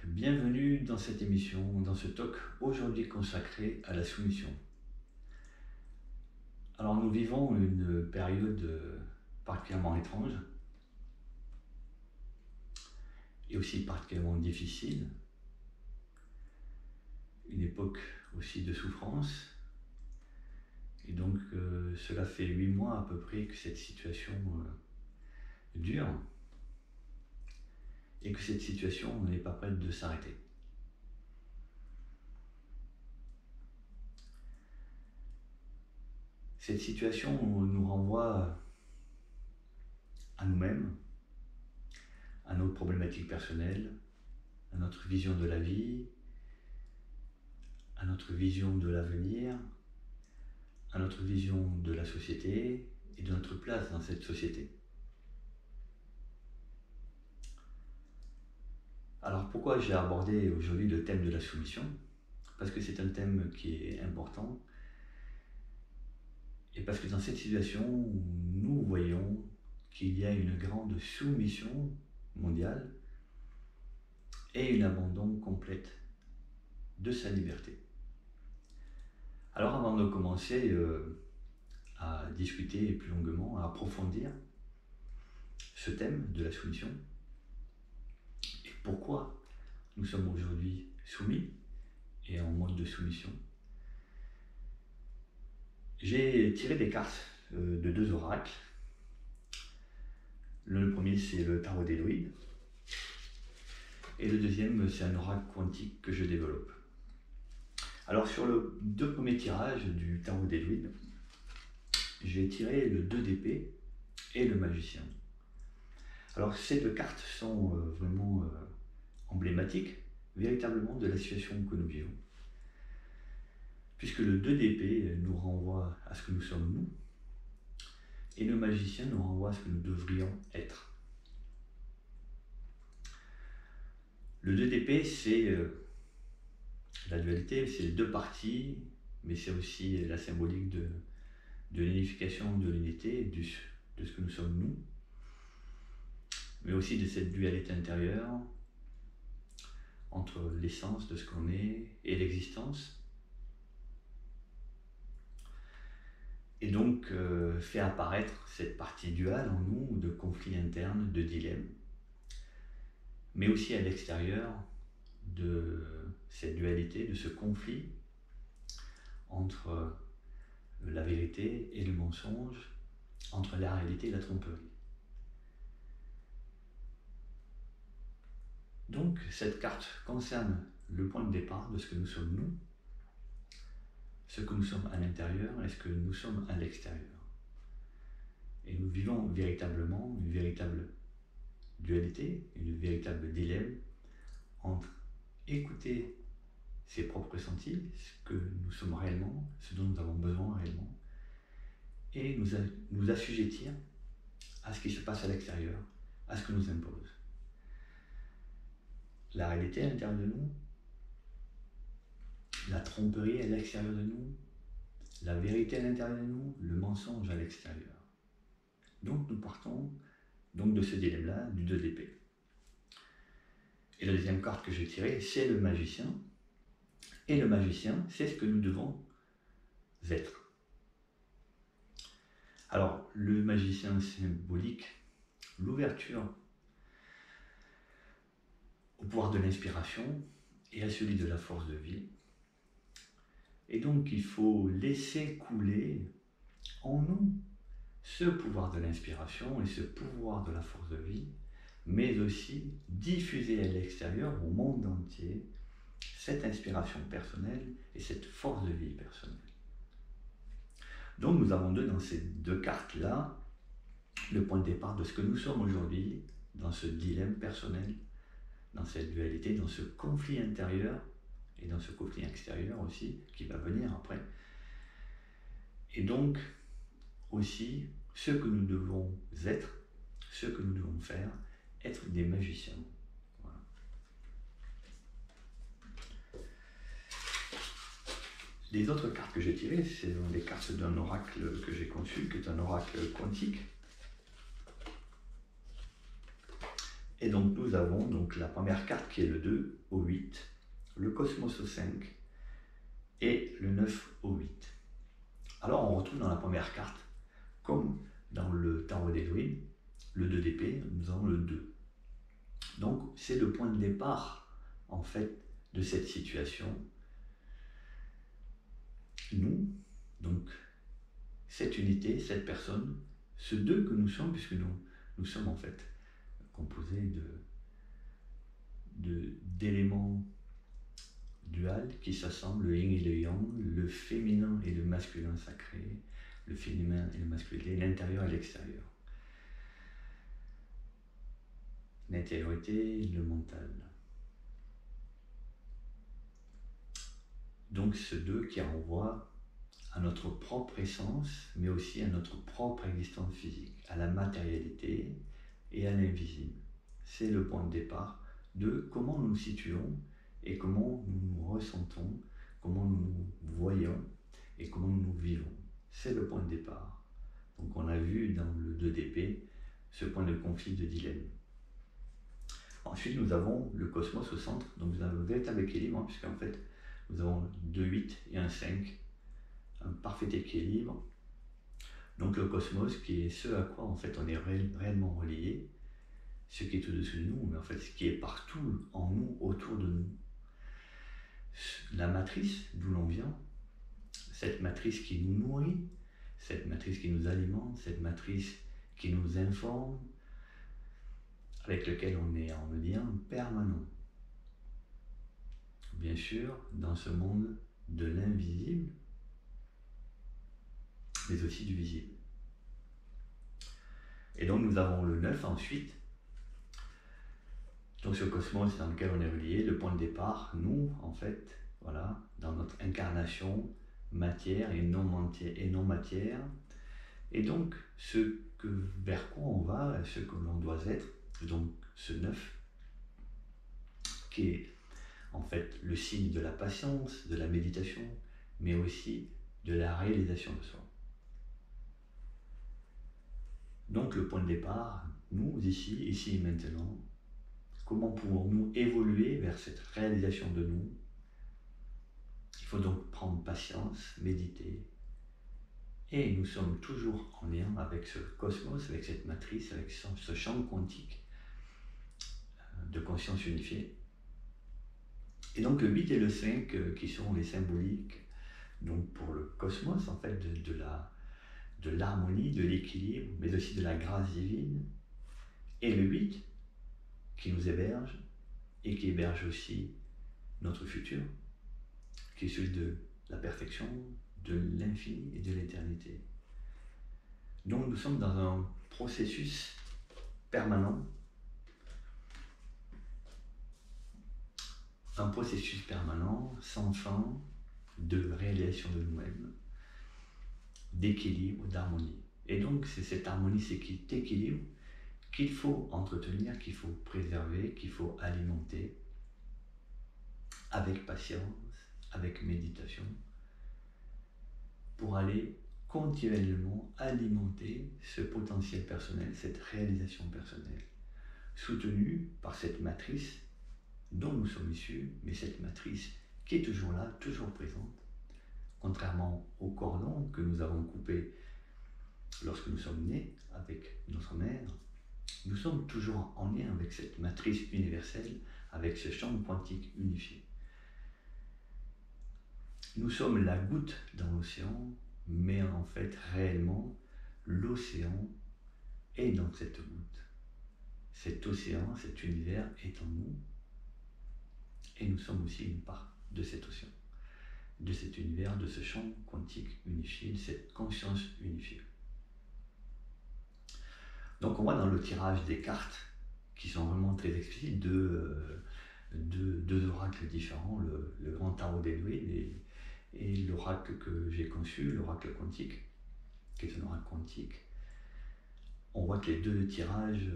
Bienvenue dans cette émission, dans ce talk aujourd'hui consacré à la soumission. Alors nous vivons une période particulièrement étrange et aussi particulièrement difficile, une époque aussi de souffrance, et donc cela fait 8 mois à peu près que cette situation dure et que cette situation n'est pas prête de s'arrêter. Cette situation nous renvoie à nous-mêmes, à notre problématique personnelle, à notre vision de la vie, à notre vision de l'avenir, à notre vision de la société et de notre place dans cette société. Alors pourquoi j'ai abordé aujourd'hui le thème de la soumission? Parce que c'est un thème qui est important et parce que dans cette situation, nous voyons qu'il y a une grande soumission mondiale et une abandon complète de sa liberté. Alors avant de commencer à discuter plus longuement, à approfondir ce thème de la soumission, et pourquoi nous sommes aujourd'hui soumis et en mode de soumission, j'ai tiré des cartes de 2 oracles. Le premier, c'est le tarot des druides, et le deuxième, c'est un oracle quantique que je développe. Alors sur les 2 premiers tirages du tarot des druides, j'ai tiré le 2 d'épée et le magicien. Alors ces 2 cartes sont vraiment emblématiques, véritablement, de la situation que nous vivons. Puisque le 2 d'épée nous renvoie à ce que nous sommes nous, et le magicien nous renvoie à ce que nous devrions être. Le 2 d'épée, c'est la dualité, c'est 2 parties, mais c'est aussi la symbolique de l'unification, de l'unité, de ce que nous sommes nous, mais aussi de cette dualité intérieure entre l'essence de ce qu'on est et l'existence. Et donc fait apparaître cette partie duale en nous de conflits internes, de dilemmes, mais aussi à l'extérieur de cette dualité, de ce conflit entre la vérité et le mensonge, entre la réalité et la tromperie. Donc cette carte concerne le point de départ de ce que nous sommes nous, ce que nous sommes à l'intérieur et ce que nous sommes à l'extérieur. Et nous vivons véritablement une véritable dualité, une véritable dilemme entre écouter ses propres ressentis, ce que nous sommes réellement, ce dont nous avons besoin réellement, et nous assujettir à ce qui se passe à l'extérieur, à ce que nous impose. La réalité à l'intérieur de nous, la tromperie à l'extérieur de nous, la vérité à l'intérieur de nous, le mensonge à l'extérieur. Donc nous partons de ce dilemme-là, du 2 d'épée. Et la deuxième carte que j'ai tirée, c'est le magicien. Et le magicien, c'est ce que nous devons être. Alors, le magicien symbolique, l'ouverture au pouvoir de l'inspiration et à celui de la force de vie. Et donc, il faut laisser couler en nous ce pouvoir de l'inspiration et ce pouvoir de la force de vie, mais aussi diffuser à l'extérieur, au monde entier, cette inspiration personnelle et cette force de vie personnelle. Donc nous avons dans ces 2 cartes-là le point de départ de ce que nous sommes aujourd'hui, dans ce dilemme personnel, dans cette dualité, dans ce conflit intérieur et dans ce conflit extérieur aussi, qui va venir après. Et donc aussi ce que nous devons être, ce que nous devons faire, être des magiciens. Voilà. Les autres cartes que j'ai tirées, ce sont des cartes d'un oracle que j'ai conçu, qui est un oracle quantique. Et donc nous avons donc la première carte qui est le 2 au 8, le cosmos au 5 et le 9 au 8. Alors on retrouve dans la première carte, comme dans le tarot d'Edwin, le 2 d'épée, nous avons le 2. Donc c'est le point de départ en fait de cette situation. Nous, donc cette unité, cette personne, ce 2 que nous sommes, puisque nous sommes en fait composés d'éléments duals qui s'assemblent, le yin et le yang, le féminin et le masculin sacré, le féminin et le masculin, l'intérieur et l'extérieur. L'intériorité, le mental. Donc ce 2 qui renvoie à notre propre essence, mais aussi à notre propre existence physique, à la matérialité et à l'invisible. C'est le point de départ de comment nous nous situons et comment nous nous ressentons, comment nous nous voyons et comment nous nous vivons. C'est le point de départ. Donc on a vu dans le 2 d'épée ce point de conflit, de dilemme. Ensuite nous avons le cosmos au centre, donc nous avons un véritable équilibre, puisqu'en fait nous avons 2 8 et un 5, un parfait équilibre. Donc le cosmos qui est ce à quoi en fait on est réellement relié, ce qui est au-dessus de nous, mais en fait ce qui est partout en nous, autour de nous. La matrice d'où l'on vient, cette matrice qui nous nourrit, cette matrice qui nous alimente, cette matrice qui nous informe, avec laquelle on est en lien permanent. Bien sûr, dans ce monde de l'invisible, mais aussi du visible. Et donc nous avons le 9 ensuite, donc ce cosmos dans lequel on est relié, le point de départ, nous en fait, voilà, dans notre incarnation, matière et non matière, et donc vers quoi on va, ce que l'on doit être, donc ce 9, qui est en fait le signe de la patience, de la méditation, mais aussi de la réalisation de soi. Donc le point de départ, nous ici et maintenant, comment pouvons-nous évoluer vers cette réalisation de nous? Il faut donc prendre patience, méditer, et nous sommes toujours en lien avec ce cosmos, avec cette matrice, avec ce champ quantique de conscience unifiée. Et donc le 8 et le 5 qui sont les symboliques, donc pour le cosmos en fait de l'harmonie, de l'équilibre, mais aussi de la grâce divine, et le 8 qui nous héberge et qui héberge aussi notre futur, qui est celui de la perfection, de l'infini et de l'éternité. Donc nous sommes dans un processus permanent, sans fin, de réalisation de nous-mêmes, d'équilibre, d'harmonie. Et donc c'est cette harmonie, cet équilibre qu'il faut entretenir, qu'il faut préserver, qu'il faut alimenter avec patience, avec méditation, pour aller continuellement alimenter ce potentiel personnel, cette réalisation personnelle, soutenue par cette matrice dont nous sommes issus, mais cette matrice qui est toujours là, toujours présente, contrairement au cordon que nous avons coupé lorsque nous sommes nés avec notre mère. Nous sommes toujours en lien avec cette matrice universelle, avec ce champ quantique unifié. Nous sommes la goutte dans l'océan, mais en fait, réellement, l'océan est dans cette goutte. Cet océan, cet univers est en nous, et nous sommes aussi une part de cet océan, de cet univers, de ce champ quantique unifié, de cette conscience unifiée. Donc on voit dans le tirage des cartes, qui sont vraiment très explicites, deux oracles différents, le grand tarot d'Edwin et l'oracle que j'ai conçu, l'oracle quantique, qui est un oracle quantique. On voit que les deux tirages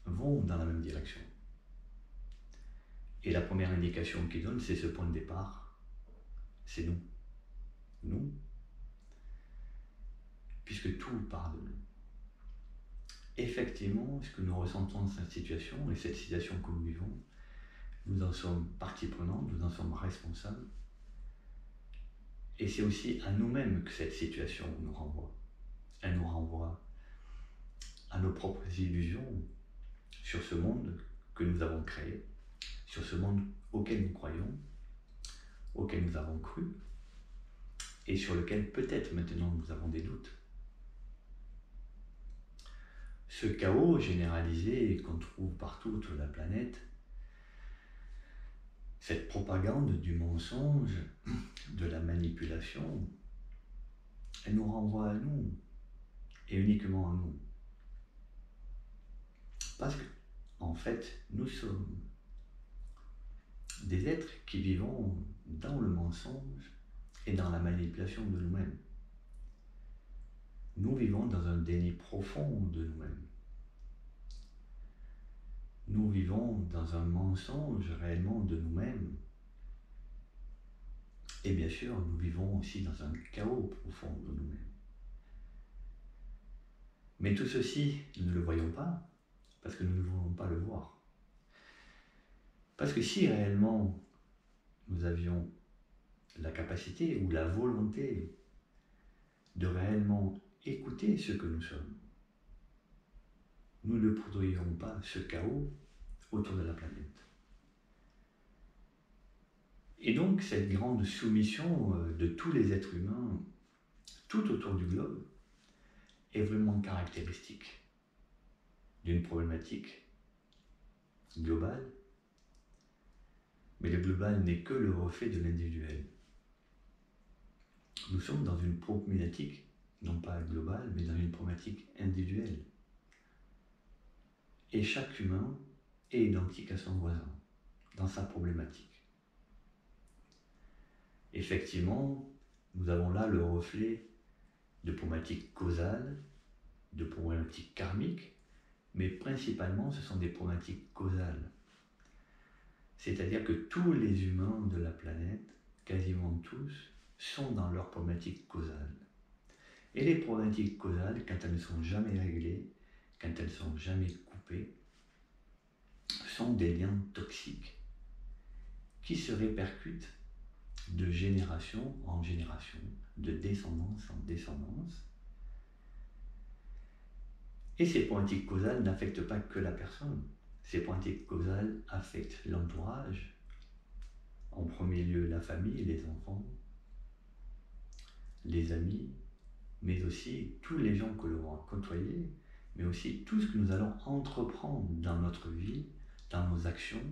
vont dans la même direction. Et la première indication qu'ils donnent, c'est ce point de départ, c'est nous. Nous, puisque tout part de nous. effectivement, ce que nous ressentons dans cette situation, et cette situation que nous vivons, nous en sommes partie prenante, nous en sommes responsables. Et c'est aussi à nous-mêmes que cette situation nous renvoie. Elle nous renvoie à nos propres illusions sur ce monde que nous avons créé, sur ce monde auquel nous croyons, auquel nous avons cru, et sur lequel peut-être maintenant nous avons des doutes. Ce chaos généralisé qu'on trouve partout autour de la planète, cette propagande du mensonge, de la manipulation, elle nous renvoie à nous, et uniquement à nous. Parce que, en fait, nous sommes des êtres qui vivons dans le mensonge et dans la manipulation de nous-mêmes. Nous vivons dans un déni profond de nous-mêmes. Nous vivons dans un mensonge réellement de nous-mêmes. Et bien sûr, nous vivons aussi dans un chaos profond de nous-mêmes. Mais tout ceci, nous ne le voyons pas, parce que nous ne voulons pas le voir. Parce que si réellement nous avions la capacité ou la volonté de réellement écouter ce que nous sommes, nous ne produirions pas ce chaos autour de la planète. Et donc cette grande soumission de tous les êtres humains tout autour du globe est vraiment caractéristique d'une problématique globale, mais le global n'est que le reflet de l'individuel. Nous sommes dans une problématique, non pas globale, mais dans une problématique individuelle. Et chaque humain est identique à son voisin, dans sa problématique. Effectivement, nous avons là le reflet de problématiques causales, de problématiques karmiques, mais principalement ce sont des problématiques causales. C'est-à-dire que tous les humains de la planète, quasiment tous, sont dans leurs problématiques causales. Et les problématiques causales, quand elles ne sont jamais réglées, quand elles ne sont jamais coupées, sont des liens toxiques qui se répercutent de génération en génération, de descendance en descendance. Et ces problématiques causales n'affectent pas que la personne. Ces problématiques causales affectent l'entourage, en premier lieu la famille, les enfants, les amis, mais aussi tous les gens que l'on va côtoyer, mais aussi tout ce que nous allons entreprendre dans notre vie, dans nos actions,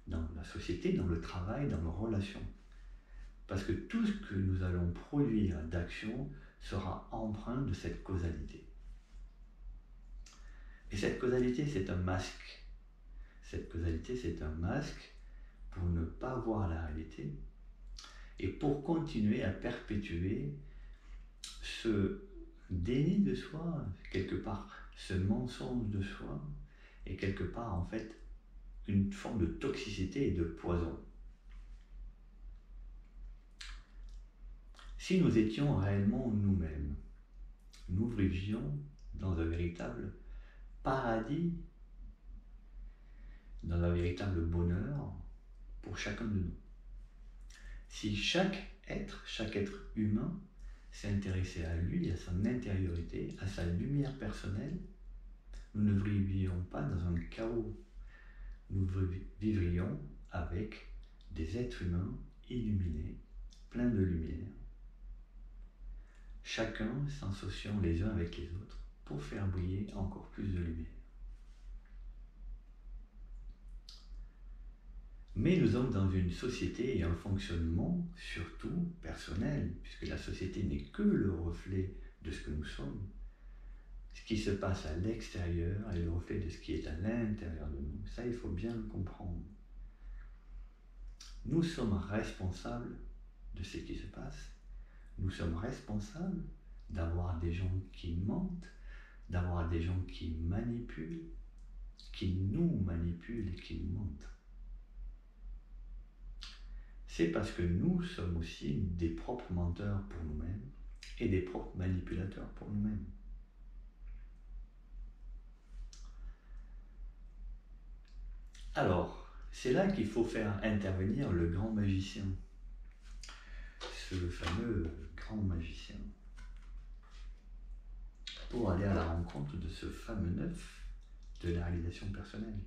dans la société, dans le travail, dans nos relations. Parce que tout ce que nous allons produire d'action sera empreint de cette causalité. Et cette causalité, c'est un masque. Cette causalité, c'est un masque pour ne pas voir la réalité et pour continuer à perpétuer ce déni de soi, quelque part ce mensonge de soi, et quelque part en fait une forme de toxicité et de poison. Si nous étions réellement nous-mêmes, nous vivions dans un véritable paradis, dans un véritable bonheur pour chacun de nous. Si chaque être humain s'intéressait à lui, à son intériorité, à sa lumière personnelle, nous ne vivions pas dans un chaos. Nous vivrions avec des êtres humains illuminés, pleins de lumière, chacun s'associant les uns avec les autres pour faire briller encore plus de lumière. Mais nous sommes dans une société et un fonctionnement surtout personnel, puisque la société n'est que le reflet de ce que nous sommes. Ce qui se passe à l'extérieur est le reflet de ce qui est à l'intérieur de nous. Ça, il faut bien le comprendre. Nous sommes responsables de ce qui se passe. Nous sommes responsables d'avoir des gens qui mentent, d'avoir des gens qui manipulent, qui nous manipulent et qui nous mentent. C'est parce que nous sommes aussi des propres menteurs pour nous-mêmes et des propres manipulateurs pour nous-mêmes. Alors, c'est là qu'il faut faire intervenir le grand magicien, ce fameux grand magicien, pour aller à la rencontre de ce fameux neuf de la réalisation personnelle.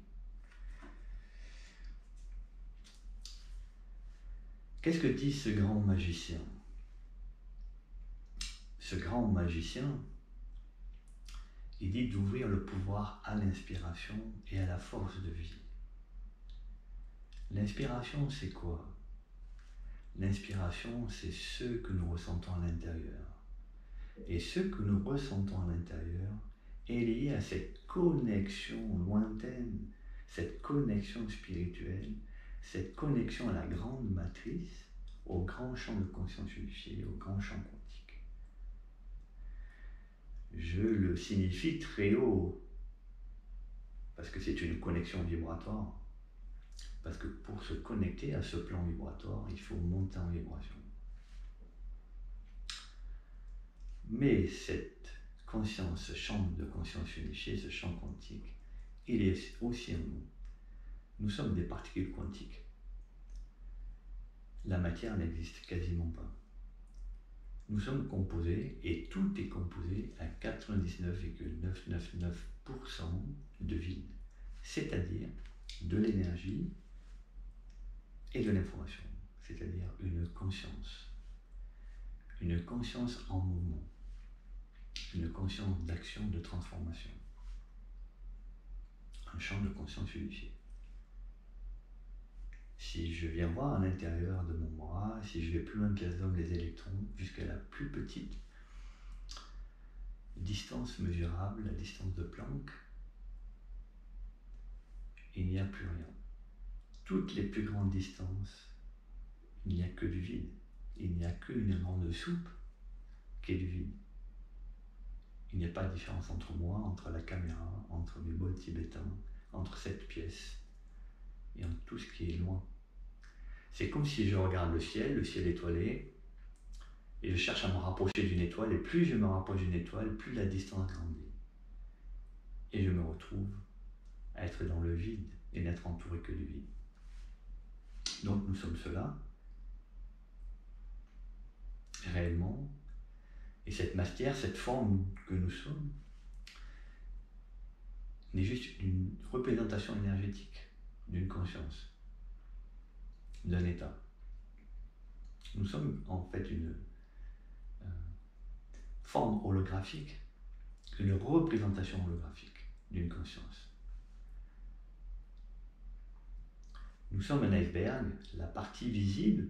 Qu'est-ce que dit ce grand magicien? Ce grand magicien, il dit d'ouvrir le pouvoir à l'inspiration et à la force de vie. L'inspiration, c'est quoi? L'inspiration, c'est ce que nous ressentons à l'intérieur. Et ce que nous ressentons à l'intérieur est lié à cette connexion lointaine, cette connexion spirituelle, cette connexion à la grande matrice, au grand champ de conscience unifiée, au grand champ quantique. Je le signifie très haut, parce que c'est une connexion vibratoire. Parce que pour se connecter à ce plan vibratoire, il faut monter en vibration. Mais cette conscience, ce champ de conscience unifiée, ce champ quantique, il est aussi en nous. Nous sommes des particules quantiques. La matière n'existe quasiment pas. Nous sommes composés, et tout est composé à 99,999% de vide, c'est-à-dire de l'énergie et de l'information, c'est-à-dire une conscience en mouvement, une conscience d'action, de transformation, un champ de conscience unifié. Si je viens voir à l'intérieur de mon bras, si je vais plus loin que les atomes, les électrons, jusqu'à la plus petite distance mesurable, la distance de Planck, il n'y a plus rien. Toutes les plus grandes distances, il n'y a que du vide. Il n'y a qu'une grande soupe qui est du vide. Il n'y a pas de différence entre moi, entre la caméra, entre mes bols tibétains, entre cette pièce et entre tout ce qui est loin. C'est comme si je regarde le ciel étoilé, et je cherche à me rapprocher d'une étoile, et plus je me rapproche d'une étoile, plus la distance grandit. Et je me retrouve à être dans le vide et n'être entouré que du vide. Donc nous sommes cela, réellement, et cette matière, cette forme que nous sommes, n'est juste une représentation énergétique d'une conscience, d'un état. Nous sommes en fait une forme holographique, une représentation holographique d'une conscience. Nous sommes un iceberg, la partie visible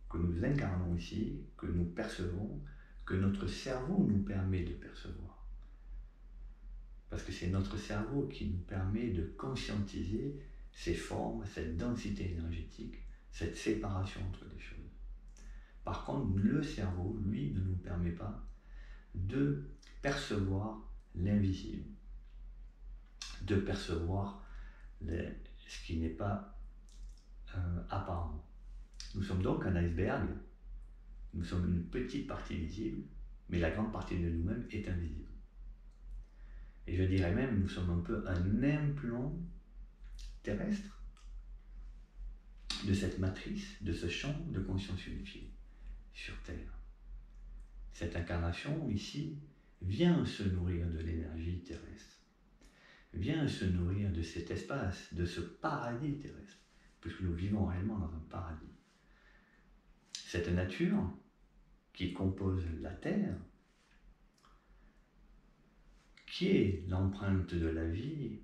que nous incarnons ici, que nous percevons, que notre cerveau nous permet de percevoir. Parce que c'est notre cerveau qui nous permet de conscientiser ces formes, cette densité énergétique, cette séparation entre les choses. Par contre, le cerveau, lui, ne nous permet pas de percevoir l'invisible, de percevoir ce qui n'est pas apparent. Nous sommes donc un iceberg, nous sommes une petite partie visible, mais la grande partie de nous-mêmes est invisible. Et je dirais même, nous sommes un peu un implant terrestre de cette matrice, de ce champ de conscience unifiée sur Terre. Cette incarnation ici vient se nourrir de l'énergie terrestre, vient se nourrir de cet espace, de ce paradis terrestre, puisque nous vivons réellement dans un paradis. Cette nature qui compose la Terre, qui est l'empreinte de la vie,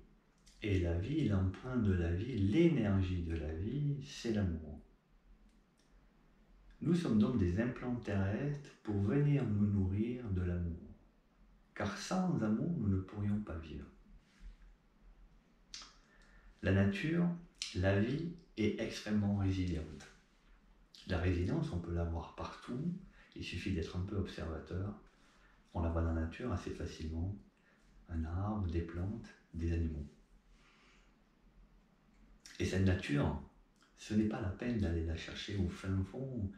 et la vie, l'empreinte de la vie, l'énergie de la vie, c'est l'amour. Nous sommes donc des implants terrestres pour venir nous nourrir de l'amour. Car sans amour, nous ne pourrions pas vivre. La nature, la vie est extrêmement résiliente. La résilience, on peut la voir partout, il suffit d'être un peu observateur. On la voit dans la nature assez facilement. Un arbre, des plantes, des animaux. Et cette nature, ce n'est pas la peine d'aller la chercher au fin fond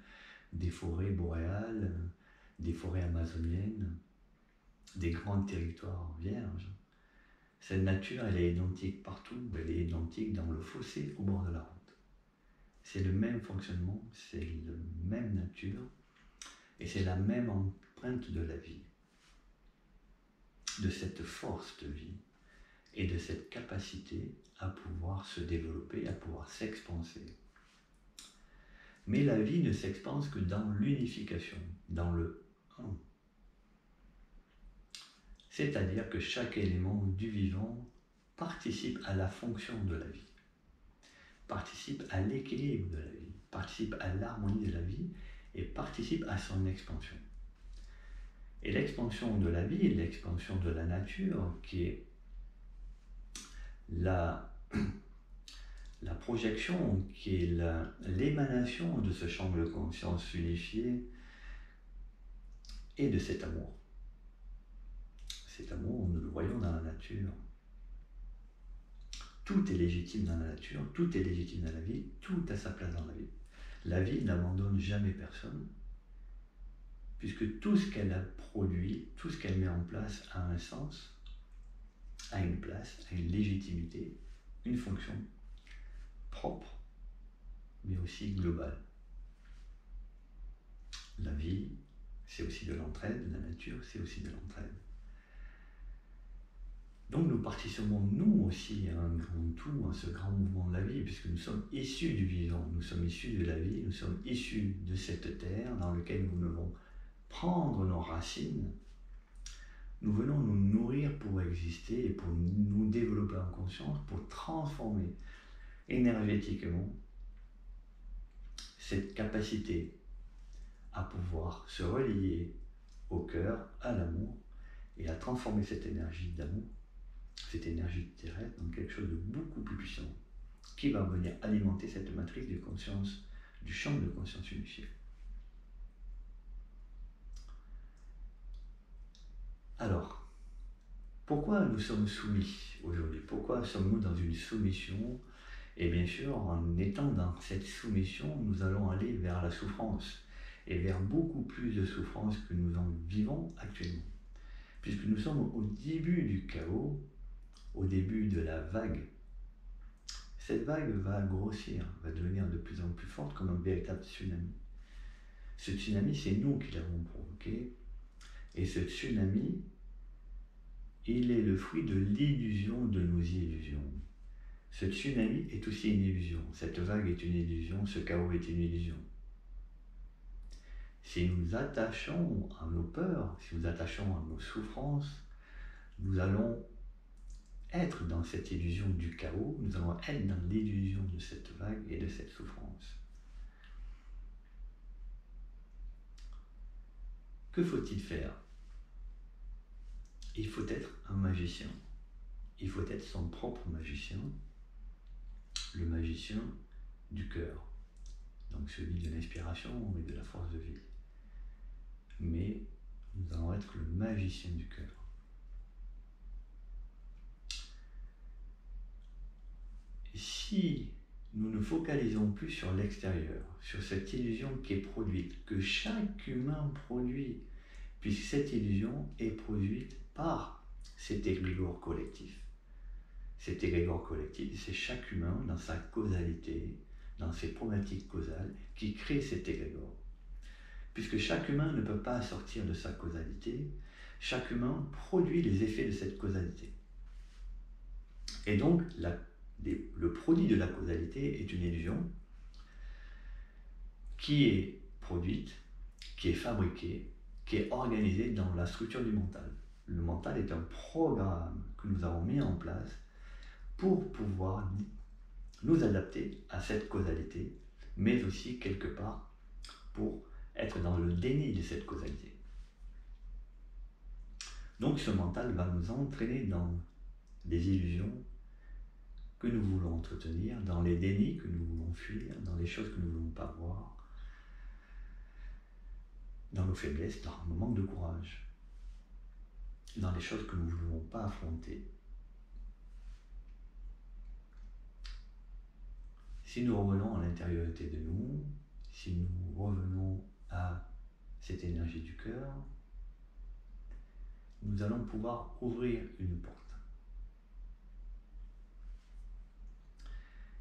des forêts boréales, des forêts amazoniennes, des grands territoires vierges. Cette nature, elle est identique partout, elle est identique dans le fossé au bord de la route. C'est le même fonctionnement, c'est la même nature, et c'est la même empreinte de la vie, de cette force de vie, et de cette capacité à pouvoir se développer, à pouvoir s'expanser. Mais la vie ne s'expanse que dans l'unification, dans le un. C'est-à-dire que chaque élément du vivant participe à la fonction de la vie, participe à l'équilibre de la vie, participe à l'harmonie de la vie et participe à son expansion. Et l'expansion de la vie, l'expansion de la nature, qui est la projection, qui est l'émanation de ce champ de conscience unifié et de cet amour. Cet amour, nous le voyons dans la nature. Tout est légitime dans la nature, tout est légitime dans la vie, tout a sa place dans la vie. La vie n'abandonne jamais personne, puisque tout ce qu'elle a produit, tout ce qu'elle met en place a un sens, a une place, a une légitimité, une fonction propre, mais aussi globale. La vie, c'est aussi de l'entraide, la nature, c'est aussi de l'entraide. Donc nous participons nous aussi à un grand tout, à ce grand mouvement de la vie, puisque nous sommes issus du vivant, nous sommes issus de la vie, nous sommes issus de cette terre dans laquelle nous devons prendre nos racines. Nous venons nous nourrir pour exister et pour nous développer en conscience, pour transformer énergétiquement cette capacité à pouvoir se relier au cœur, à l'amour, et à transformer cette énergie d'amour, cette énergie terrestre, dans quelque chose de beaucoup plus puissant, qui va venir alimenter cette matrice de conscience, du champ de conscience unifié. Alors, pourquoi nous sommes soumis aujourd'hui? Pourquoi sommes-nous dans une soumission? Et bien sûr, en étant dans cette soumission, nous allons aller vers la souffrance, et vers beaucoup plus de souffrance que nous en vivons actuellement. Puisque nous sommes au début du chaos, au début de la vague. Cette vague va grossir, va devenir de plus en plus forte comme un véritable tsunami. Ce tsunami, c'est nous qui l'avons provoqué, et ce tsunami, il est le fruit de l'illusion de nos illusions. Ce tsunami est aussi une illusion, cette vague est une illusion, ce chaos est une illusion. Si nous attachons à nos peurs, si nous attachons à nos souffrances, nous allons être dans cette illusion du chaos, nous allons être dans l'illusion de cette vague et de cette souffrance. Que faut-il faire? Il faut être un magicien. Il faut être son propre magicien, le magicien du cœur, donc celui de l'inspiration et de la force de vie. Mais nous allons être le magicien du cœur. Si nous ne focalisons plus sur l'extérieur, sur cette illusion qui est produite, que chaque humain produit, puisque cette illusion est produite par cet égrégore collectif. Cet égrégore collectif, c'est chaque humain dans sa causalité, dans ses problématiques causales, qui crée cet égrégore. Puisque chaque humain ne peut pas sortir de sa causalité, chaque humain produit les effets de cette causalité. Et donc, le produit de la causalité est une illusion qui est produite, qui est fabriquée, qui est organisée dans la structure du mental. Le mental est un programme que nous avons mis en place pour pouvoir nous adapter à cette causalité, mais aussi quelque part pour être dans le déni de cette causalité. Donc ce mental va nous entraîner dans des illusions que nous voulons entretenir, dans les dénis que nous voulons fuir, dans les choses que nous ne voulons pas voir, dans nos faiblesses, dans nos manques de courage, dans les choses que nous ne voulons pas affronter. Si nous revenons à l'intériorité de nous, si nous revenons à cette énergie du cœur, nous allons pouvoir ouvrir une porte.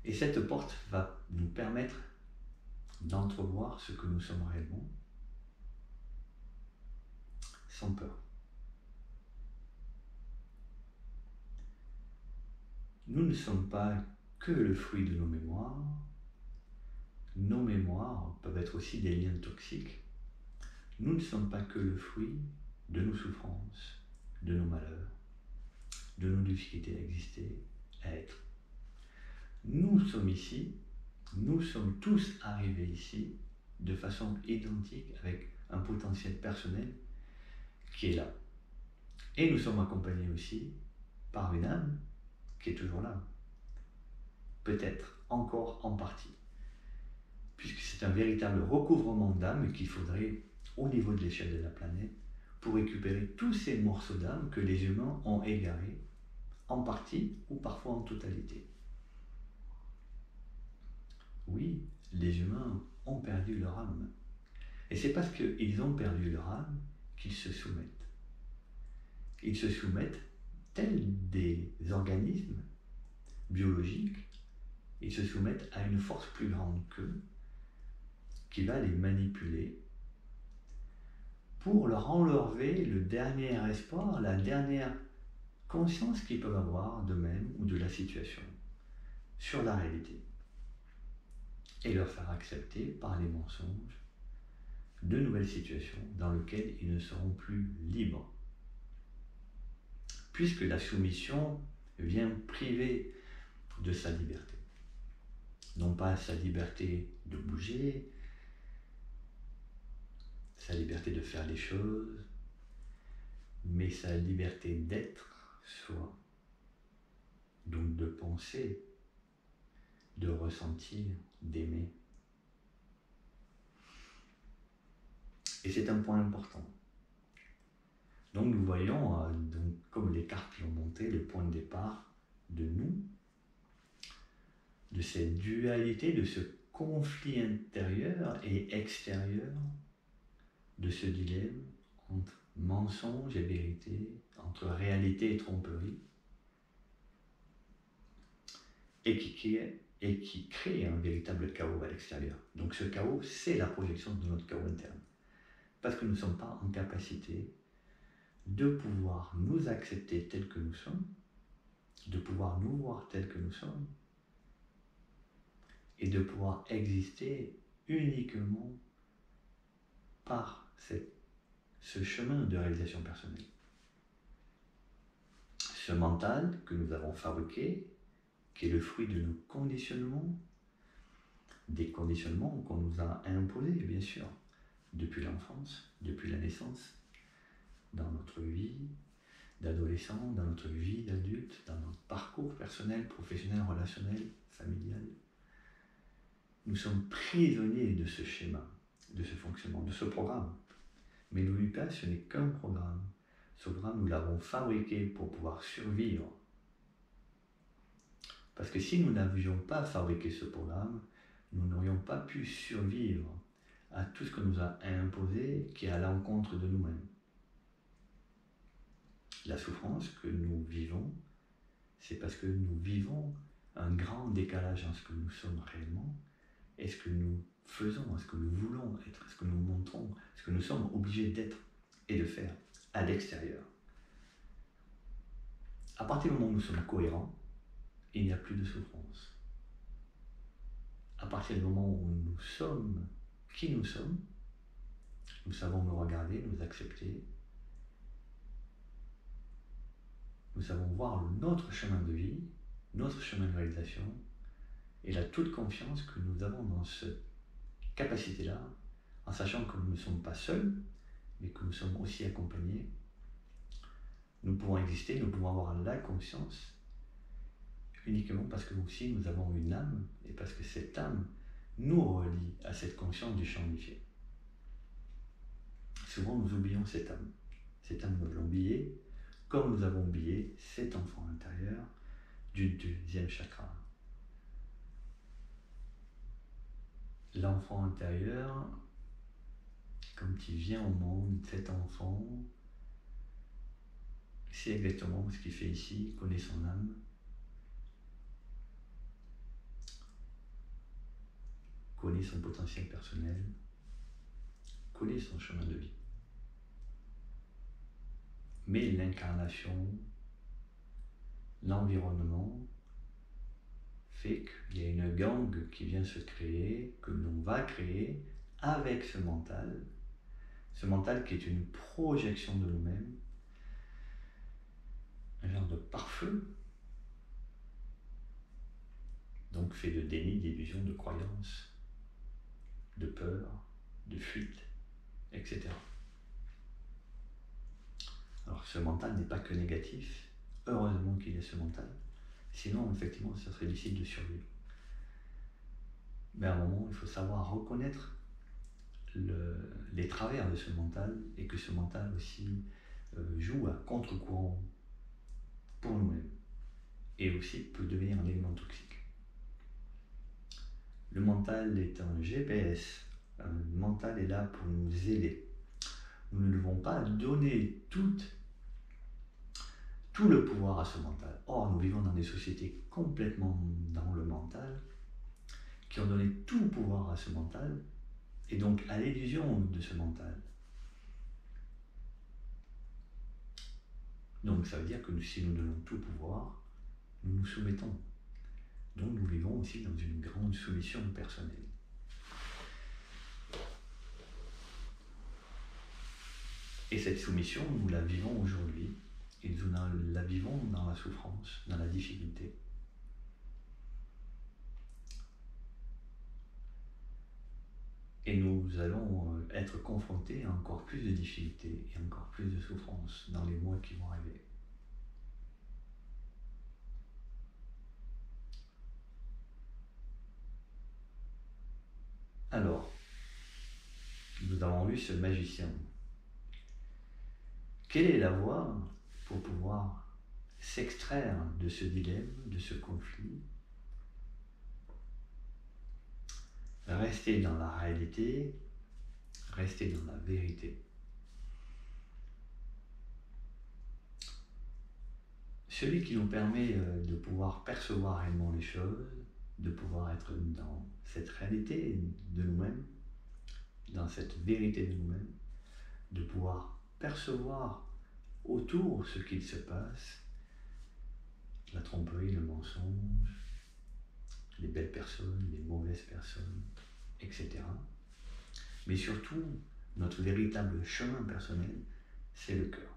Et cette porte va nous permettre d'entrevoir ce que nous sommes réellement, sans peur. Nous ne sommes pas que le fruit de nos mémoires. Nos mémoires peuvent être aussi des liens toxiques. Nous ne sommes pas que le fruit de nos souffrances, de nos malheurs, de nos difficultés à exister, à être. Nous sommes ici, nous sommes tous arrivés ici de façon identique avec un potentiel personnel qui est là. Et nous sommes accompagnés aussi par une âme qui est toujours là. Peut-être encore en partie. Puisque c'est un véritable recouvrement d'âme qu'il faudrait au niveau de l'échelle de la planète pour récupérer tous ces morceaux d'âme que les humains ont égarés en partie ou parfois en totalité. Oui, les humains ont perdu leur âme. Et c'est parce qu'ils ont perdu leur âme qu'ils se soumettent. Ils se soumettent tels des organismes biologiques, ils se soumettent à une force plus grande qu'eux, qui va les manipuler pour leur enlever le dernier espoir, la dernière conscience qu'ils peuvent avoir d'eux-mêmes ou de la situation sur la réalité. Et leur faire accepter par les mensonges de nouvelles situations dans lesquelles ils ne seront plus libres. Puisque la soumission vient priver de sa liberté. Non pas sa liberté de bouger, sa liberté de faire les choses, mais sa liberté d'être soi. Donc de penser, de ressentir, d'aimer. Et c'est un point important. Donc nous voyons, donc, comme les cartes l'ont montré, le point de départ de nous, de cette dualité, de ce conflit intérieur et extérieur, de ce dilemme entre mensonge et vérité, entre réalité et tromperie, et qui crée un véritable chaos à l'extérieur. Donc ce chaos, c'est la projection de notre chaos interne. Parce que nous ne sommes pas en capacité de pouvoir nous accepter tels que nous sommes, de pouvoir nous voir tels que nous sommes, et de pouvoir exister uniquement par ce chemin de réalisation personnelle. Ce mental que nous avons fabriqué, qui est le fruit de nos conditionnements, des conditionnements qu'on nous a imposés, bien sûr, depuis l'enfance, depuis la naissance, dans notre vie d'adolescent, dans notre vie d'adulte, dans notre parcours personnel, professionnel, relationnel, familial. Nous sommes prisonniers de ce schéma, de ce fonctionnement, de ce programme. Mais n'oublie pas, ce n'est qu'un programme. Ce programme, nous l'avons fabriqué pour pouvoir survivre. Parce que si nous n'avions pas fabriqué ce programme, nous n'aurions pas pu survivre à tout ce que nous a imposé qui est à l'encontre de nous-mêmes. La souffrance que nous vivons, c'est parce que nous vivons un grand décalage entre ce que nous sommes réellement et ce que nous faisons, ce que nous voulons être, ce que nous montrons, ce que nous sommes obligés d'être et de faire à l'extérieur. À partir du moment où nous sommes cohérents, il n'y a plus de souffrance. À partir du moment où nous sommes qui nous sommes, nous savons nous regarder, nous accepter, nous savons voir notre chemin de vie, notre chemin de réalisation, et la toute confiance que nous avons dans cette capacité-là, en sachant que nous ne sommes pas seuls, mais que nous sommes aussi accompagnés. Nous pouvons exister, nous pouvons avoir la conscience uniquement parce que nous aussi nous avons une âme, et parce que cette âme nous relie à cette conscience du champ unifié. Souvent nous oublions cette âme. Cette âme, nous l'avons oubliée, comme nous avons oublié cet enfant intérieur du deuxième chakra. L'enfant intérieur, quand il vient au monde, cet enfant, c'est exactement ce qu'il fait ici, il connaît son âme. connaît son potentiel personnel, connaît son chemin de vie. Mais l'incarnation, l'environnement, fait qu'il y a une gangue qui vient se créer, que l'on va créer avec ce mental qui est une projection de nous-mêmes, un genre de pare-feu, donc fait de déni, d'illusion, de croyance, de peur, de fuite, etc. Alors ce mental n'est pas que négatif, heureusement qu'il y a ce mental, sinon effectivement ça serait difficile de survivre. Mais à un moment, il faut savoir reconnaître les travers de ce mental et que ce mental aussi joue à contre-courant pour nous-mêmes et aussi peut devenir un élément toxique. Le mental est un GPS, le mental est là pour nous aider. Nous ne devons pas donner tout le pouvoir à ce mental. Or, nous vivons dans des sociétés complètement dans le mental, qui ont donné tout pouvoir à ce mental, et donc à l'illusion de ce mental. Donc ça veut dire que si nous donnons tout pouvoir, nous nous soumettons. Donc nous vivons aussi dans une grande soumission personnelle. Et cette soumission, nous la vivons aujourd'hui, et nous la vivons dans la souffrance, dans la difficulté. Et nous allons être confrontés à encore plus de difficultés et encore plus de souffrance dans les mois qui vont arriver. Alors, nous avons vu ce magicien. Quelle est la voie pour pouvoir s'extraire de ce dilemme, de ce conflit, rester dans la réalité, rester dans la vérité? Celui qui nous permet de pouvoir percevoir réellement les choses, de pouvoir être dans cette réalité de nous-mêmes, dans cette vérité de nous-mêmes, de pouvoir percevoir autour ce qu'il se passe, la tromperie, le mensonge, les belles personnes, les mauvaises personnes, etc. Mais surtout, notre véritable chemin personnel, c'est le cœur.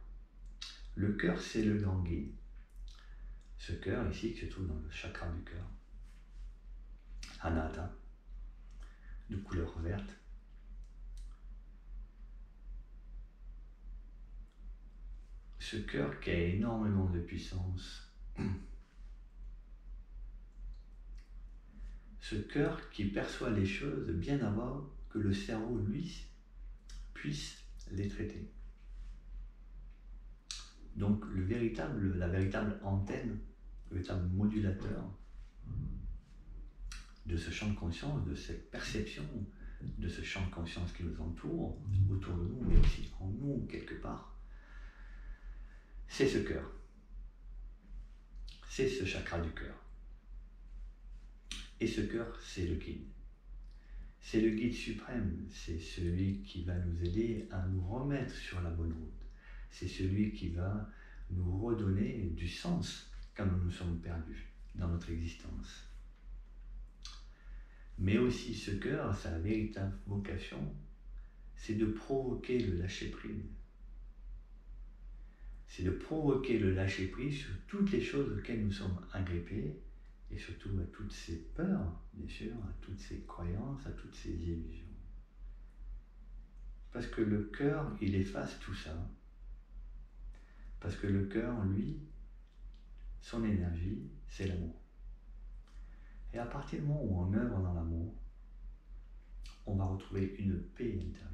Le cœur, c'est le grand guide. Ce cœur ici, qui se trouve dans le chakra du cœur, Anahata, de couleur verte, ce cœur qui a énormément de puissance, ce cœur qui perçoit les choses bien avant que le cerveau, lui, puisse les traiter. Donc la véritable antenne, le véritable modulateur de ce champ de conscience, de cette perception, de ce champ de conscience qui nous entoure, autour de nous, mais aussi en nous, quelque part, c'est ce cœur. C'est ce chakra du cœur. Et ce cœur, c'est le guide. C'est le guide suprême, c'est celui qui va nous aider à nous remettre sur la bonne route. C'est celui qui va nous redonner du sens quand nous nous sommes perdus dans notre existence. Mais aussi ce cœur, sa véritable vocation, c'est de provoquer le lâcher-prise. C'est de provoquer le lâcher-prise sur toutes les choses auxquelles nous sommes agrippés, et surtout à toutes ces peurs, bien sûr, à toutes ces croyances, à toutes ces illusions. Parce que le cœur, il efface tout ça. Parce que le cœur, lui, son énergie, c'est l'amour. Et à partir du moment où on œuvre dans l'amour, on va retrouver une paix intérieure.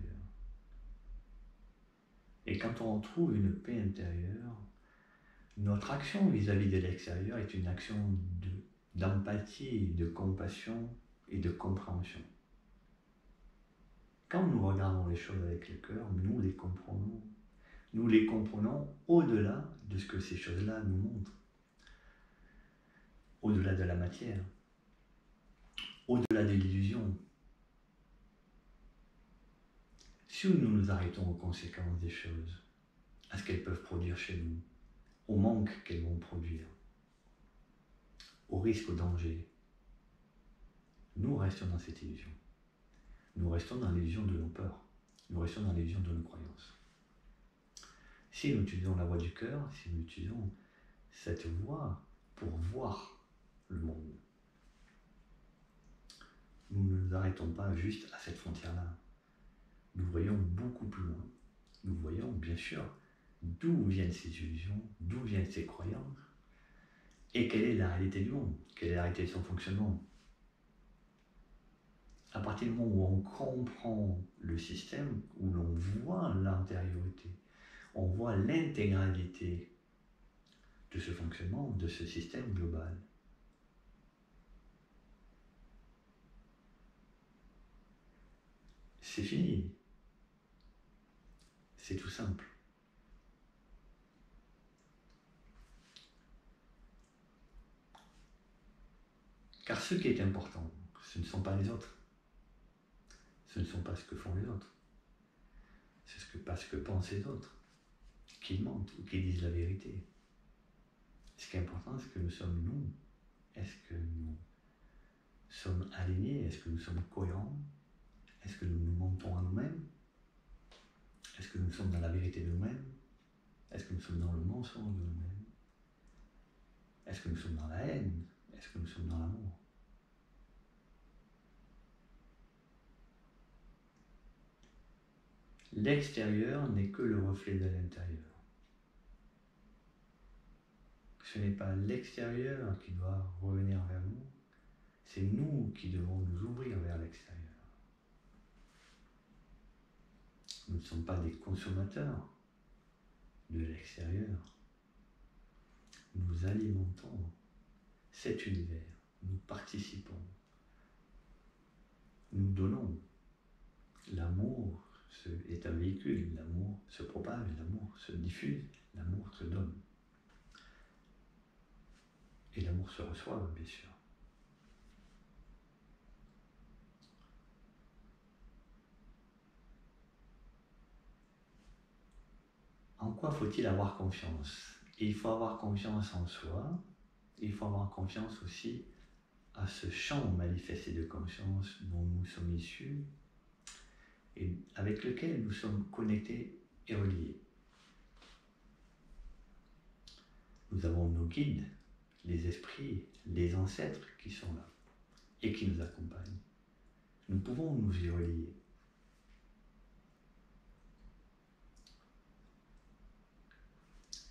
Et quand on trouve une paix intérieure, notre action vis-à-vis de l'extérieur est une action d'empathie, de compassion et de compréhension. Quand nous regardons les choses avec le cœur, nous les comprenons. Nous les comprenons au-delà de ce que ces choses-là nous montrent. Au-delà de la matière. Au-delà de l'illusion. Si nous nous arrêtons aux conséquences des choses, à ce qu'elles peuvent produire chez nous, au manque qu'elles vont produire, au risque, au danger, nous restons dans cette illusion. Nous restons dans l'illusion de nos peurs. Nous restons dans l'illusion de nos croyances. Si nous utilisons la voie du cœur, si nous utilisons cette voie pour voir le monde, nous ne nous arrêtons pas juste à cette frontière-là. Nous voyons beaucoup plus loin. Nous voyons, bien sûr, d'où viennent ces illusions, d'où viennent ces croyances, et quelle est la réalité du monde, quelle est la réalité de son fonctionnement. À partir du moment où on comprend le système, où l'on voit l'antériorité, on voit l'intégralité de ce fonctionnement, de ce système global, c'est fini. C'est tout simple. Car ce qui est important, ce ne sont pas les autres. Ce ne sont pas ce que font les autres. C'est pas ce que pensent les autres, qui mentent ou qui disent la vérité. Ce qui est important, c'est que nous sommes nous. Est-ce que nous sommes alignés? Est-ce que nous sommes cohérents? Est-ce que nous nous mentons à nous-mêmes? Est-ce que nous sommes dans la vérité de nous-mêmes? Est-ce que nous sommes dans le mensonge de nous-mêmes? Est-ce que nous sommes dans la haine? Est-ce que nous sommes dans l'amour? L'extérieur n'est que le reflet de l'intérieur. Ce n'est pas l'extérieur qui doit revenir vers nous, c'est nous qui devons nous ouvrir vers l'extérieur. Nous ne sommes pas des consommateurs de l'extérieur. Nous alimentons cet univers, nous participons, nous donnons. L'amour est un véhicule, l'amour se propage, l'amour se diffuse, l'amour se donne. Et l'amour se reçoit, bien sûr. En quoi faut-il avoir confiance? Il faut avoir confiance en soi, il faut avoir confiance aussi à ce champ manifesté de conscience dont nous sommes issus et avec lequel nous sommes connectés et reliés. Nous avons nos guides, les esprits, les ancêtres qui sont là et qui nous accompagnent. Nous pouvons nous y relier.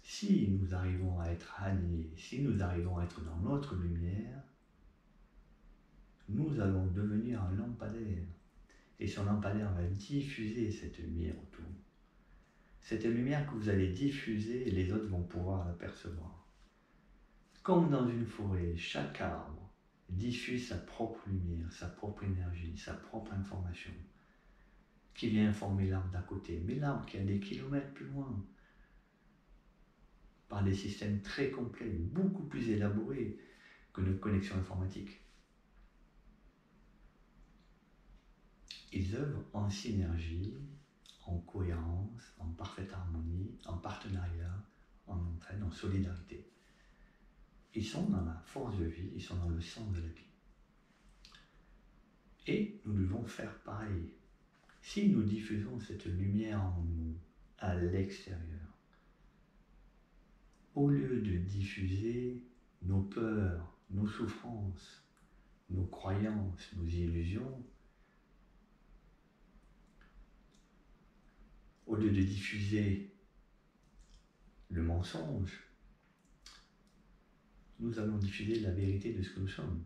Si nous arrivons à être alignés, si nous arrivons à être dans notre lumière, nous allons devenir un lampadaire. Et ce lampadaire va diffuser cette lumière autour. Cette lumière que vous allez diffuser, les autres vont pouvoir l'apercevoir. Comme dans une forêt, chaque arbre diffuse sa propre lumière, sa propre énergie, sa propre information, qui vient informer l'arbre d'à côté. Mais l'arbre qui est à des kilomètres plus loin, par des systèmes très complets, beaucoup plus élaborés que nos connexions informatiques. Ils œuvrent en synergie, en cohérence, en parfaite harmonie, en partenariat, en entraide, en solidarité. Ils sont dans la force de vie, ils sont dans le sens de la vie. Et nous devons faire pareil. Si nous diffusons cette lumière en nous, à l'extérieur, au lieu de diffuser nos peurs, nos souffrances, nos croyances, nos illusions, au lieu de diffuser le mensonge, nous allons diffuser la vérité de ce que nous sommes.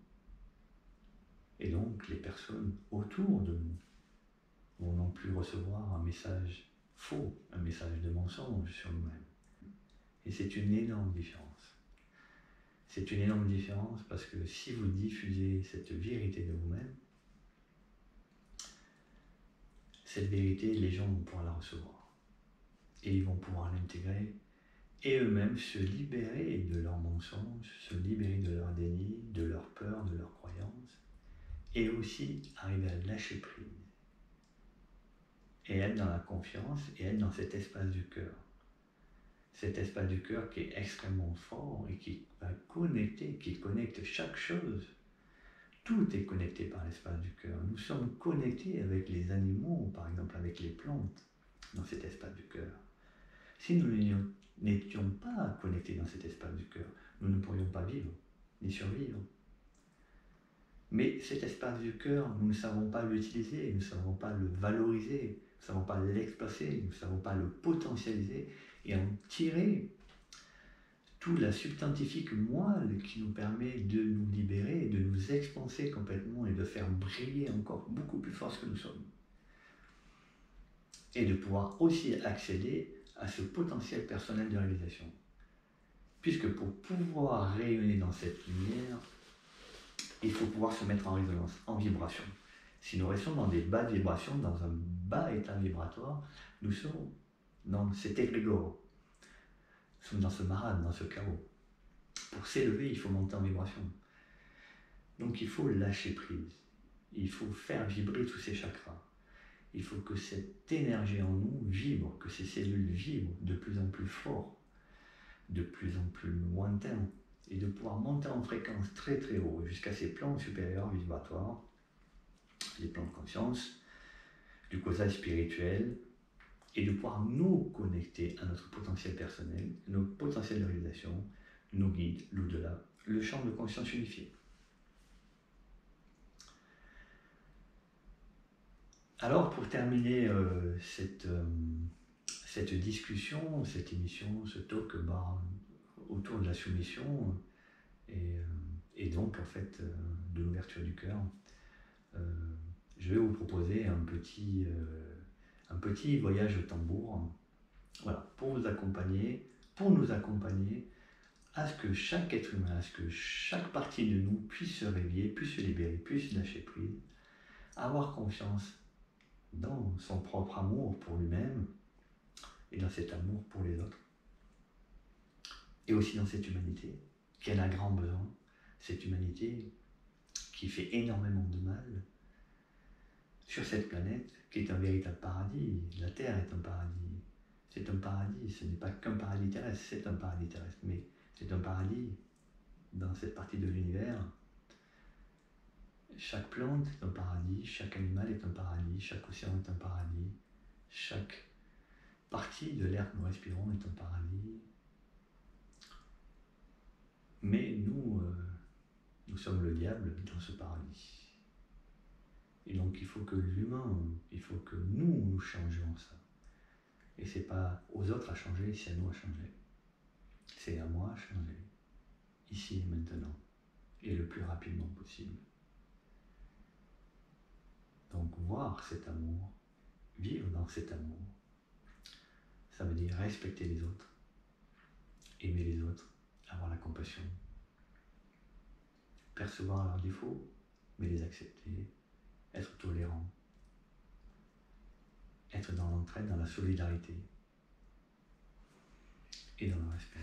Et donc, les personnes autour de nous vont non plus recevoir un message faux, un message de mensonge sur nous-mêmes. Et c'est une énorme différence. C'est une énorme différence parce que si vous diffusez cette vérité de vous-même, cette vérité, les gens vont pouvoir la recevoir. Et ils vont pouvoir l'intégrer et eux-mêmes se libérer de leurs mensonges, se libérer de leur déni, de leurs peurs, de leurs croyances, et aussi arriver à lâcher prise et être dans la confiance et être dans cet espace du cœur. Cet espace du cœur qui est extrêmement fort et qui va connecter, qui connecte chaque chose. Tout est connecté par l'espace du cœur. Nous sommes connectés avec les animaux, par exemple avec les plantes, dans cet espace du cœur. Si nous n'étions pas connectés dans cet espace du cœur, nous ne pourrions pas vivre, ni survivre. Mais cet espace du cœur, nous ne savons pas l'utiliser, nous ne savons pas le valoriser, nous ne savons pas l'exploiter, nous ne savons pas le potentialiser et en tirer tout la substantifique moelle qui nous permet de nous libérer, de nous expanser complètement et de faire briller encore beaucoup plus fort ce que nous sommes. Et de pouvoir aussi accéder à ce potentiel personnel de réalisation. Puisque pour pouvoir rayonner dans cette lumière, il faut pouvoir se mettre en résonance, en vibration. Si nous restons dans des basses vibrations, dans un bas état vibratoire, nous sommes dans cet égrégore. Nous sommes dans ce marasme, dans ce chaos. Pour s'élever, il faut monter en vibration. Donc il faut lâcher prise. Il faut faire vibrer tous ces chakras. Il faut que cette énergie en nous vibre, que ces cellules vibrent de plus en plus fort, de plus en plus lointain, et de pouvoir monter en fréquence très très haut, jusqu'à ces plans supérieurs vibratoires, les plans de conscience, du causal spirituel, et de pouvoir nous connecter à notre potentiel personnel, nos potentiels de réalisation, nos guides, l'au-delà, le champ de conscience unifié. Alors, pour terminer cette discussion, cette émission, ce talk autour de la soumission et donc en fait de l'ouverture du cœur, je vais vous proposer un petit voyage au tambour, voilà, pour vous accompagner, pour nous accompagner à ce que chaque être humain, à ce que chaque partie de nous puisse se réveiller, puisse se libérer, puisse lâcher prise, avoir confiance dans son propre amour pour lui-même et dans cet amour pour les autres. Et aussi dans cette humanité qui en a grand besoin, cette humanité qui fait énormément de mal sur cette planète qui est un véritable paradis. La Terre est un paradis. C'est un paradis, ce n'est pas qu'un paradis terrestre, c'est un paradis terrestre, mais c'est un paradis dans cette partie de l'univers. Chaque plante est un paradis, chaque animal est un paradis, chaque océan est un paradis, chaque partie de l'air que nous respirons est un paradis. Mais nous sommes le diable dans ce paradis. Et donc il faut que l'humain, il faut que nous changions ça. Et c'est pas aux autres à changer, c'est à nous à changer. C'est à moi à changer, ici et maintenant, et le plus rapidement possible. Donc voir cet amour, vivre dans cet amour, ça veut dire respecter les autres, aimer les autres, avoir la compassion, percevoir leurs défauts, mais les accepter, être tolérant, être dans l'entraide, dans la solidarité et dans le respect.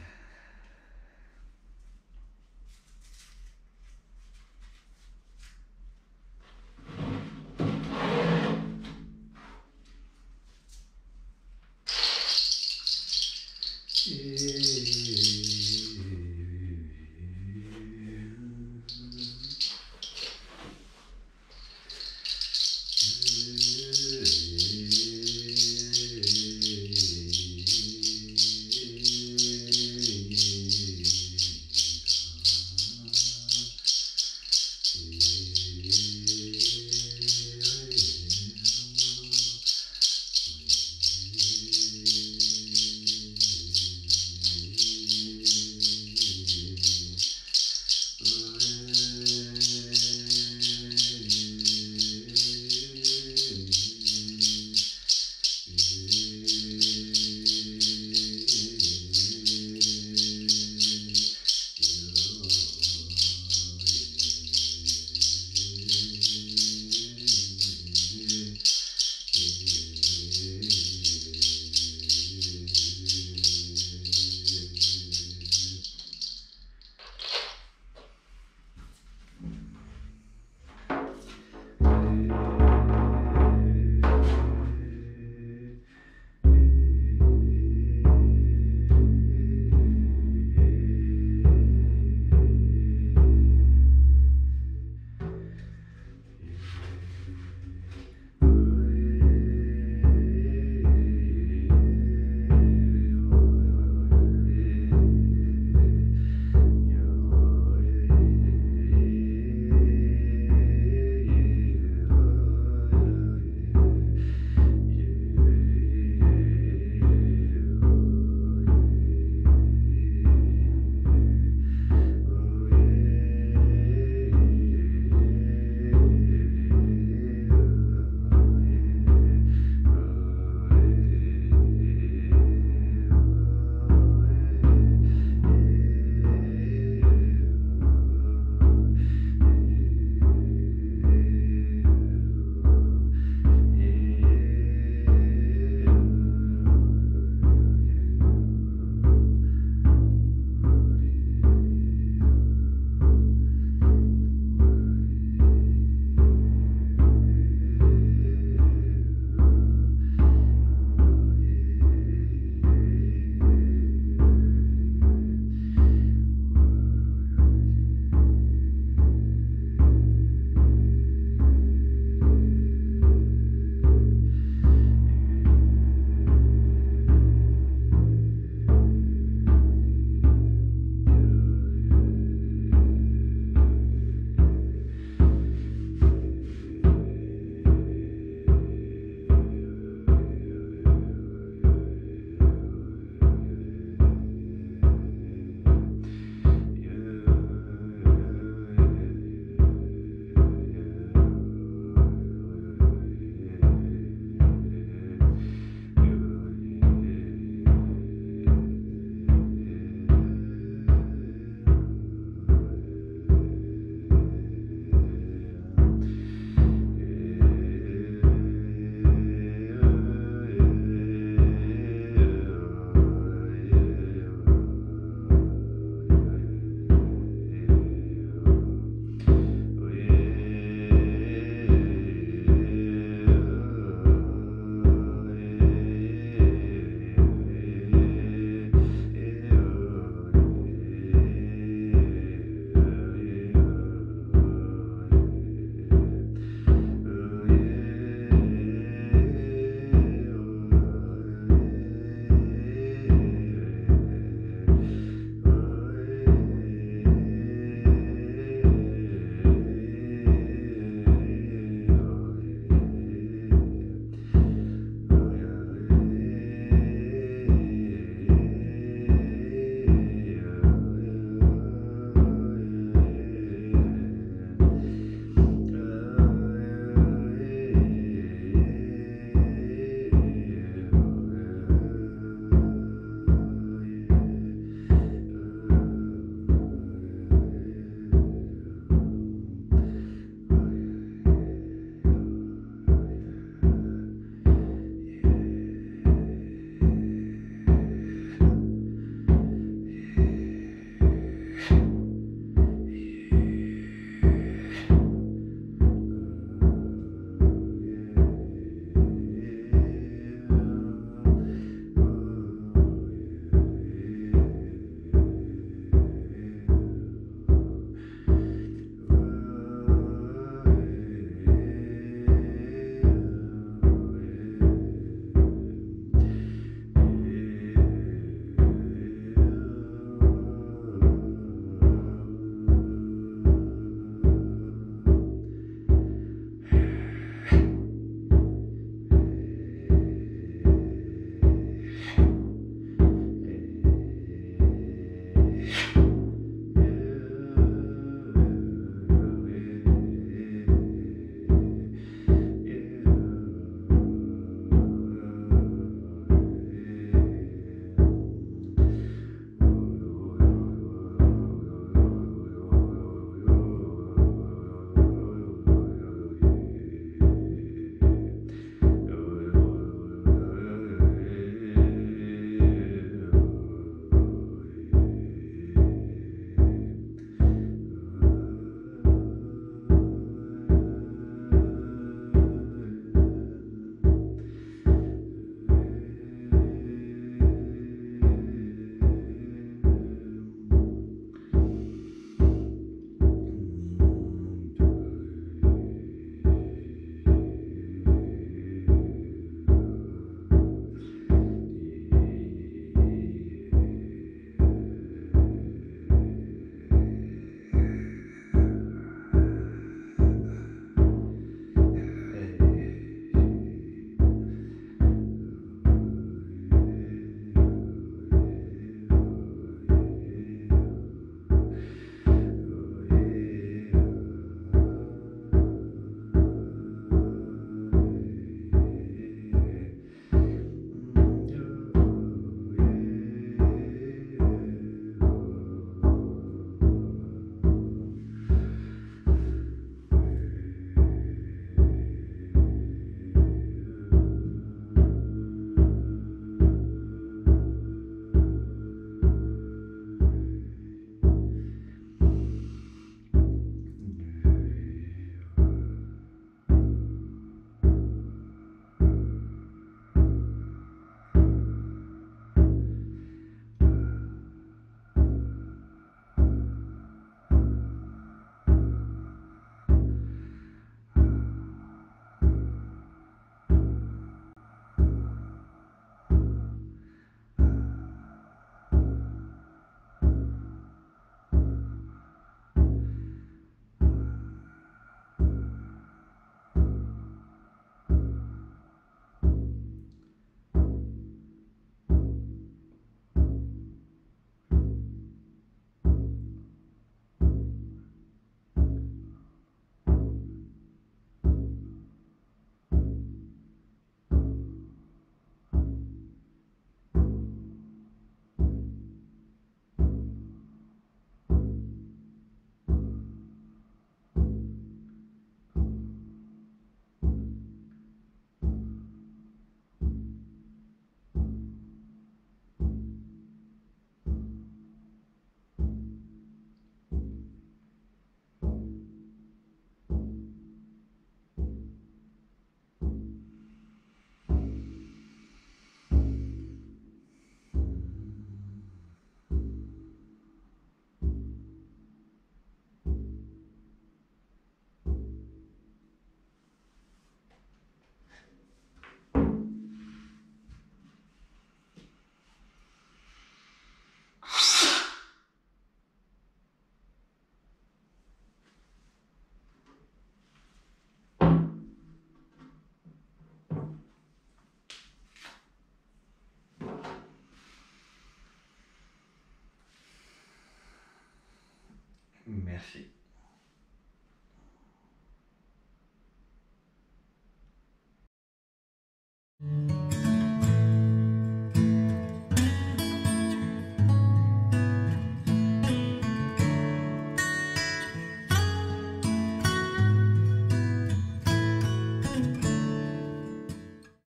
Merci.